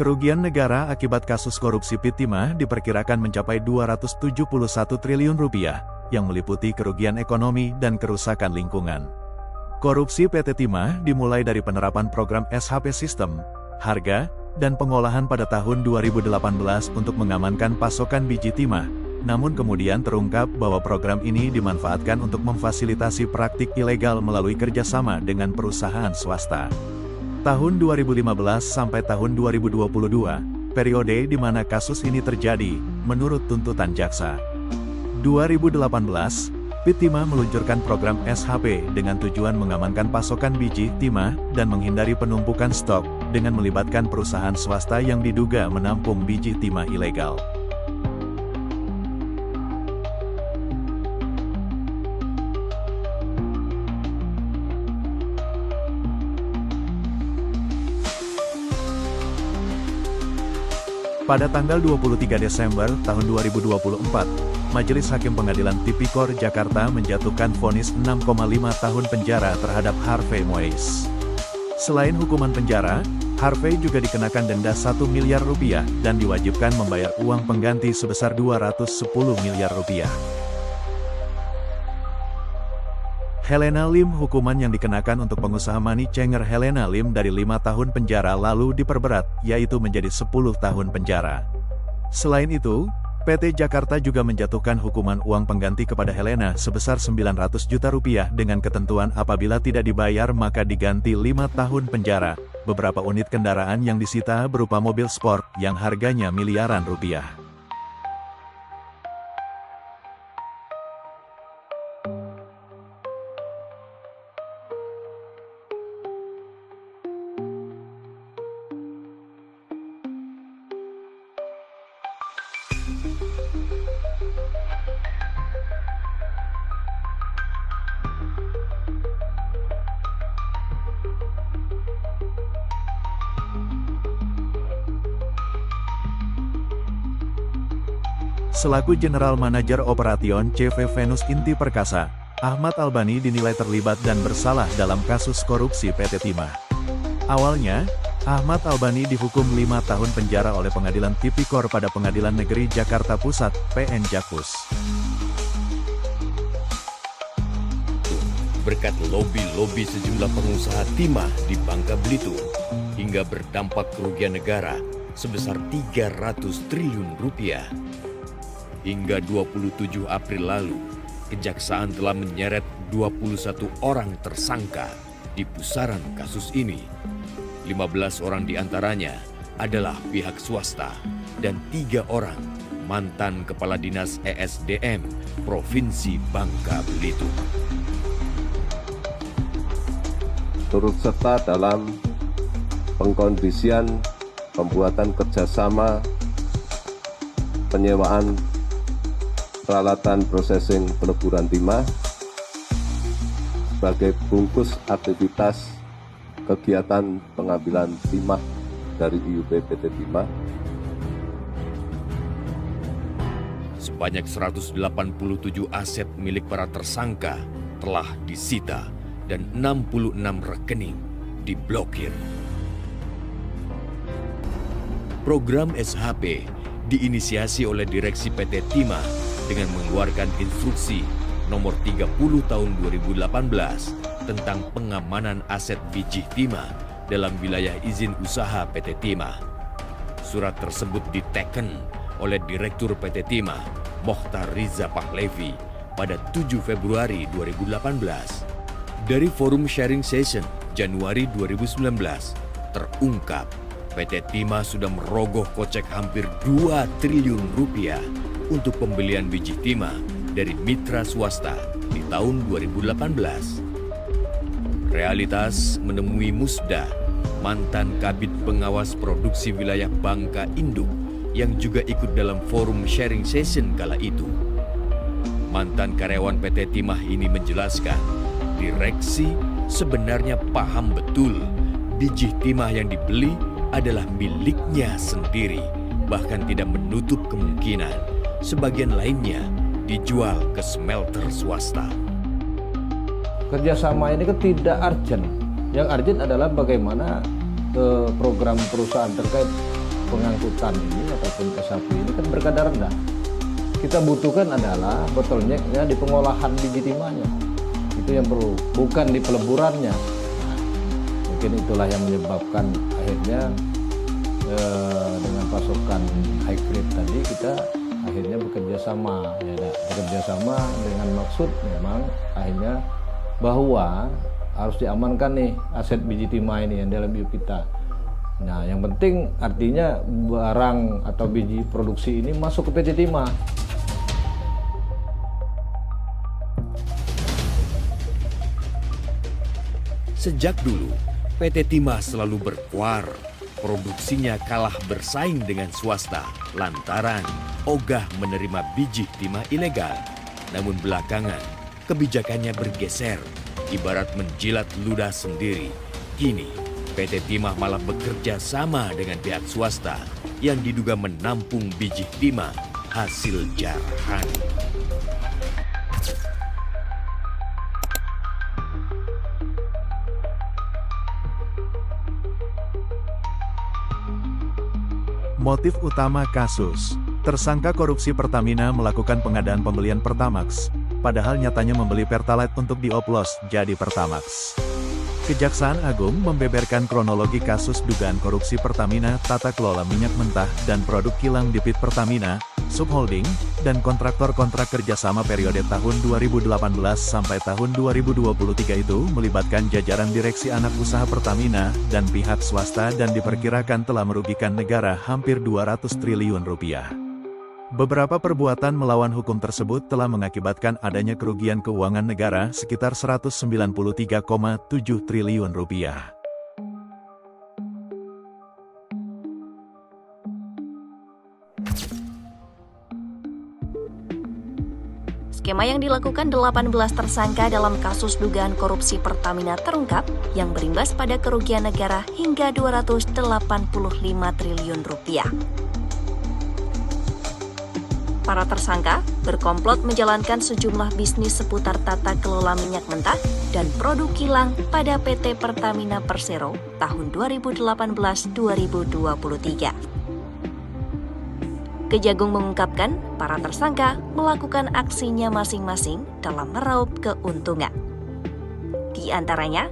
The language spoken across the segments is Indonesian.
Kerugian negara akibat kasus korupsi PT Timah diperkirakan mencapai 271 triliun rupiah, yang meliputi kerugian ekonomi dan kerusakan lingkungan. Korupsi PT Timah dimulai dari penerapan program SHP Sistem, harga, dan pengolahan pada tahun 2018 untuk mengamankan pasokan biji timah, namun kemudian terungkap bahwa program ini dimanfaatkan untuk memfasilitasi praktik ilegal melalui kerjasama dengan perusahaan swasta. Tahun 2015 sampai tahun 2022, periode di mana kasus ini terjadi, menurut tuntutan jaksa. 2018, PT Timah meluncurkan program SHP dengan tujuan mengamankan pasokan biji timah dan menghindari penumpukan stok dengan melibatkan perusahaan swasta yang diduga menampung biji timah ilegal. Pada tanggal 23 Desember tahun 2024, Majelis Hakim Pengadilan Tipikor Jakarta menjatuhkan vonis 6,5 tahun penjara terhadap Harvey Moise. Selain hukuman penjara, Harvey juga dikenakan denda 1 miliar rupiah dan diwajibkan membayar uang pengganti sebesar 210 miliar rupiah. Helena Lim. Hukuman yang dikenakan untuk pengusaha money changer Helena Lim dari 5 tahun penjara lalu diperberat, yaitu menjadi 10 tahun penjara. Selain itu, PT Jakarta juga menjatuhkan hukuman uang pengganti kepada Helena sebesar 900 juta rupiah dengan ketentuan apabila tidak dibayar maka diganti 5 tahun penjara. Beberapa unit kendaraan yang disita berupa mobil sport yang harganya miliaran rupiah. Selaku General Manager Operation CV Venus Inti Perkasa, Ahmad Albani dinilai terlibat dan bersalah dalam kasus korupsi PT Timah. Awalnya, Ahmad Albani dihukum 5 tahun penjara oleh Pengadilan Tipikor pada Pengadilan Negeri Jakarta Pusat, PN Jakpus. Berkat lobi-lobi sejumlah pengusaha timah di Bangka Belitung, hingga berdampak kerugian negara sebesar 300 triliun rupiah. Hingga 27 April lalu, Kejaksaan telah menyeret 21 orang tersangka di pusaran kasus ini. 15 orang diantaranya adalah pihak swasta dan 3 orang mantan Kepala Dinas ESDM Provinsi Bangka Belitung. Turut serta dalam pengkondisian pembuatan kerjasama penyewaan peralatan processing peleburan timah sebagai bungkus aktivitas kegiatan pengambilan timah dari IUP PT Timah. Sebanyak 187 aset milik para tersangka telah disita dan 66 rekening diblokir. Program SHP diinisiasi oleh Direksi PT Timah dengan mengeluarkan instruksi nomor 30 tahun 2018 tentang pengamanan aset biji timah dalam wilayah izin usaha PT Timah. Surat tersebut diteken oleh Direktur PT Timah, Mokhtar Riza Pahlavi, pada 7 Februari 2018. Dari forum sharing session Januari 2019, terungkap PT Timah sudah merogoh kocek hampir 2 triliun rupiah untuk pembelian biji timah dari mitra swasta di tahun 2018. Realitas menemui Musda, mantan Kabid Pengawas Produksi Wilayah Bangka Induk, yang juga ikut dalam forum sharing session kala itu. Mantan karyawan PT Timah ini menjelaskan, direksi sebenarnya paham betul biji timah yang dibeli adalah miliknya sendiri, bahkan tidak menutup kemungkinan sebagian lainnya dijual ke smelter swasta. Kerjasama ini kan tidak urgent. Yang urgent adalah bagaimana program perusahaan terkait pengangkutan ini ataupun SHP ini kan berkadar rendah. Kita butuhkan adalah bottleneck-nya di pengolahan biji timahnya. Itu yang perlu, bukan di peleburannya. Nah, mungkin itulah yang menyebabkan akhirnya dengan pasokan high grade tadi kita akhirnya bekerja sama, dengan maksud memang akhirnya bahwa harus diamankan nih aset biji timah ini yang dalam IU kita. Nah, yang penting artinya barang atau biji produksi ini masuk ke PT Timah. Sejak dulu, PT Timah selalu berkuar. Produksinya kalah bersaing dengan swasta lantaran ogah menerima biji timah ilegal. Namun belakangan, kebijakannya bergeser, ibarat menjilat ludah sendiri. Kini, PT Timah malah bekerja sama dengan pihak swasta yang diduga menampung biji timah hasil jarahan. Motif utama kasus, tersangka korupsi Pertamina melakukan pengadaan pembelian Pertamax, padahal nyatanya membeli Pertalite untuk dioplos jadi Pertamax. Kejaksaan Agung membeberkan kronologi kasus dugaan korupsi Pertamina tata kelola minyak mentah dan produk kilang di PT Pertamina, subholding, dan kontraktor-kontrak kerjasama periode tahun 2018 sampai tahun 2023 itu melibatkan jajaran direksi anak usaha Pertamina dan pihak swasta dan diperkirakan telah merugikan negara hampir 200 triliun rupiah. Beberapa perbuatan melawan hukum tersebut telah mengakibatkan adanya kerugian keuangan negara sekitar 193,7 triliun rupiah. Skema yang dilakukan 18 tersangka dalam kasus dugaan korupsi Pertamina terungkap yang berimbas pada kerugian negara hingga 285 triliun rupiah. Para tersangka berkomplot menjalankan sejumlah bisnis seputar tata kelola minyak mentah dan produk kilang pada PT Pertamina Persero tahun 2018-2023. Kejagung mengungkapkan para tersangka melakukan aksinya masing-masing dalam meraup keuntungan. Di antaranya,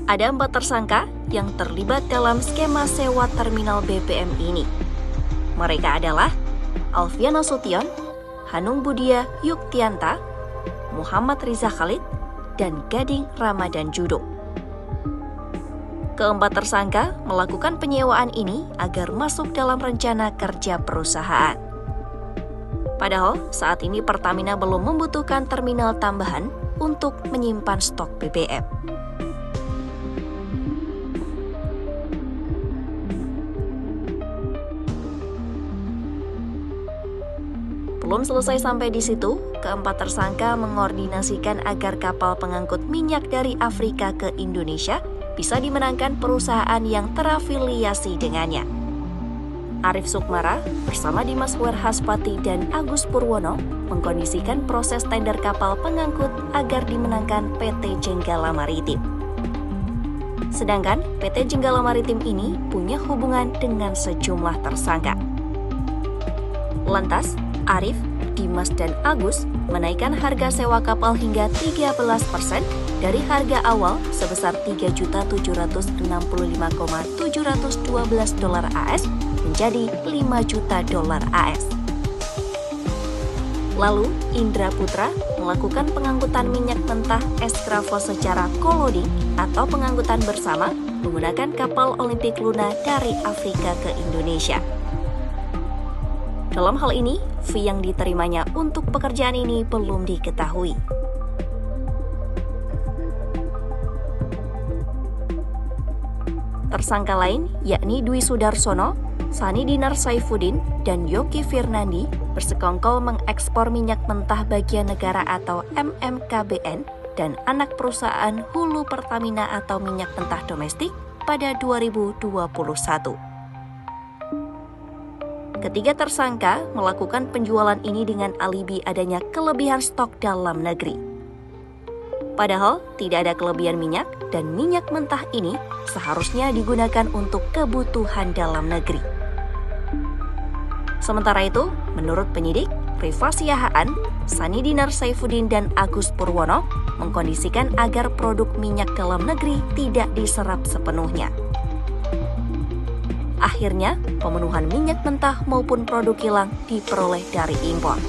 ada 4 tersangka yang terlibat dalam skema sewa terminal BBM ini. Mereka adalah Alfian Nasution, Hanung Budia Yuktianta, Muhammad Riza Khalid, dan Gading Ramadan Judo. Keempat tersangka melakukan penyewaan ini agar masuk dalam rencana kerja perusahaan. Padahal saat ini Pertamina belum membutuhkan terminal tambahan untuk menyimpan stok BBM. Belum selesai sampai di situ, keempat tersangka mengordinasikan agar kapal pengangkut minyak dari Afrika ke Indonesia bisa dimenangkan perusahaan yang terafiliasi dengannya. Arif Sukmara bersama Dimas Werhaspati dan Agus Purwono mengkondisikan proses tender kapal pengangkut agar dimenangkan PT Jenggala Maritim. Sedangkan PT Jenggala Maritim ini punya hubungan dengan sejumlah tersangka. Lantas, Arif, Dimas, dan Agus menaikkan harga sewa kapal hingga 13% dari harga awal sebesar $3.765.712 AS menjadi $5 juta AS. Lalu, Indra Putra melakukan pengangkutan minyak mentah eskravo secara co-loading atau pengangkutan bersama menggunakan kapal Olympic Luna dari Afrika ke Indonesia. Dalam hal ini, fee yang diterimanya untuk pekerjaan ini belum diketahui. Tersangka lain, yakni Dwi Sudarsono, Sani Dinar Saifuddin, dan Yoki Firnandi bersekongkol mengekspor minyak mentah bagian negara atau MMKBN dan anak perusahaan Hulu Pertamina atau minyak mentah domestik pada 2021. Ketiga tersangka melakukan penjualan ini dengan alibi adanya kelebihan stok dalam negeri. Padahal tidak ada kelebihan minyak dan minyak mentah ini seharusnya digunakan untuk kebutuhan dalam negeri. Sementara itu, menurut penyidik, Rifas Yahaan, Sani Dinar Saifuddin, dan Agus Purwono mengkondisikan agar produk minyak dalam negeri tidak diserap sepenuhnya. Akhirnya, pemenuhan minyak mentah maupun produk kilang diperoleh dari impor.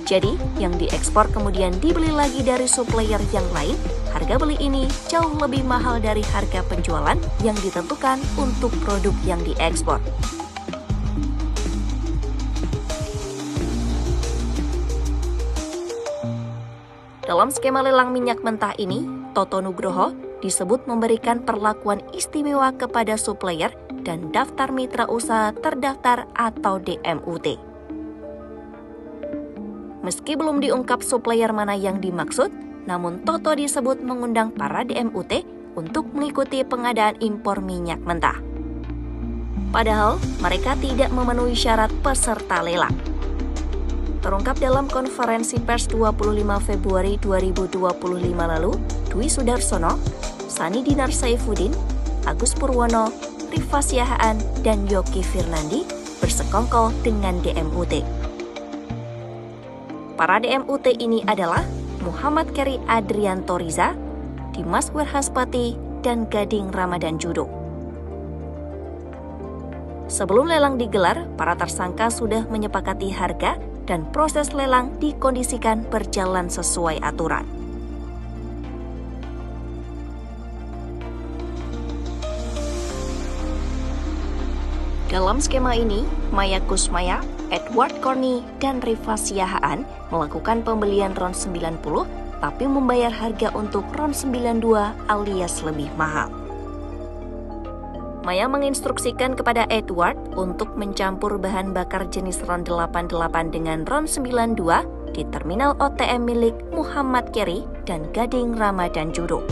Jadi, yang diekspor kemudian dibeli lagi dari supplier yang lain. Harga beli ini jauh lebih mahal dari harga penjualan yang ditentukan untuk produk yang diekspor. Dalam skema lelang minyak mentah ini, Toto Nugroho disebut memberikan perlakuan istimewa kepada supplier dan daftar mitra usaha terdaftar atau DMUT. Meski belum diungkap supplier mana yang dimaksud, namun Toto disebut mengundang para DMUT untuk mengikuti pengadaan impor minyak mentah. Padahal mereka tidak memenuhi syarat peserta lelang. Terungkap dalam konferensi pers 25 Februari 2025 lalu, Dwi Sudarsono, Sani Dinar Saifuddin, Agus Purwono, Rifas Yahaan, dan Yogi Firnandi bersekongkol dengan DMUT. Para DMUT ini adalah Muhammad Keri Adrianto Riza, Dimas Werhaspati, dan Gading Ramadan Judo. Sebelum lelang digelar, para tersangka sudah menyepakati harga dan proses lelang dikondisikan berjalan sesuai aturan. Dalam skema ini, Maya Kusmaya, Edward Corney, dan Rifas Yahaan melakukan pembelian RON 90 tapi membayar harga untuk RON 92 alias lebih mahal. Maya menginstruksikan kepada Edward untuk mencampur bahan bakar jenis RON 88 dengan RON 92 di terminal OTM milik Muhammad Keri dan Gading Ramadan Judo.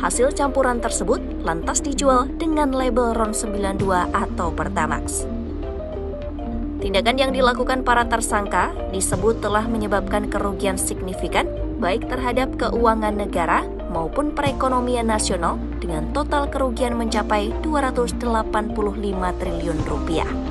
Hasil campuran tersebut lantas dijual dengan label RON 92 atau Pertamax. Tindakan yang dilakukan para tersangka disebut telah menyebabkan kerugian signifikan baik terhadap keuangan negara maupun perekonomian nasional dengan total kerugian mencapai 285 triliun rupiah.